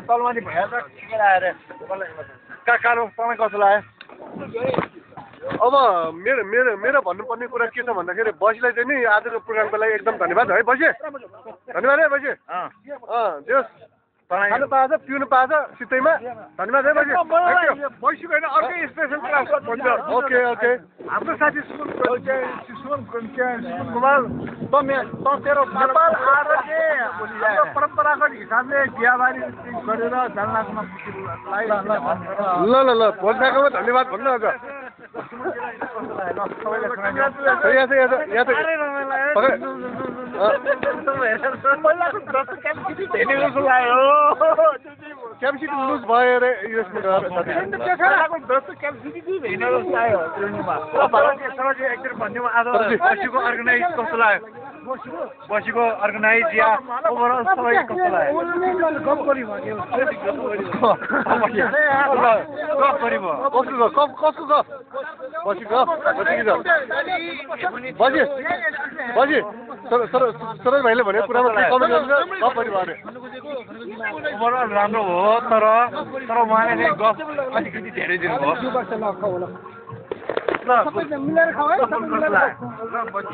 तलमाथि भएर त ठिकै आएर कालो तपाईँ कस्तो लाग्यो? अब मेरो भन्नुपर्ने कुरा के छ भन्दाखेरि बसीलाई चाहिँ नि आजको प्रोग्रामको लागि एकदम धन्यवाद है बसी। धन्यवाद है बसी। देश खानु पाएछ पिउनु पाएछ सित्तैमा धन्यवाद है बसी। बसीको होइन अर्कै स्पेसल क्लास भन्छ। ओके ओके हाम्रो साथी सुमन कुमार तेरो नेपाल आएर चाहिँ परम्परागत हिसाबले बिहाबारी गरेर जान्लासमा ल ल ल भोटाकोमा धन्यवाद भन्नु अझ। क्यापेसिटी लुज भयो अरे बसीको अर्गनाइज कस्तो लाग्यो? बसीको अर्गनाइज या ओभरअल सबै कस्तो लाग्यो? कसको गफ बसीको बसी बसी सरोज भाइले भनेको कुरामा कमेन्ट गर्नु गफ पनि भयो। ओभरअल राम्रो हो तर उहाँले गफ अलिकति धेरै दिनुभयो।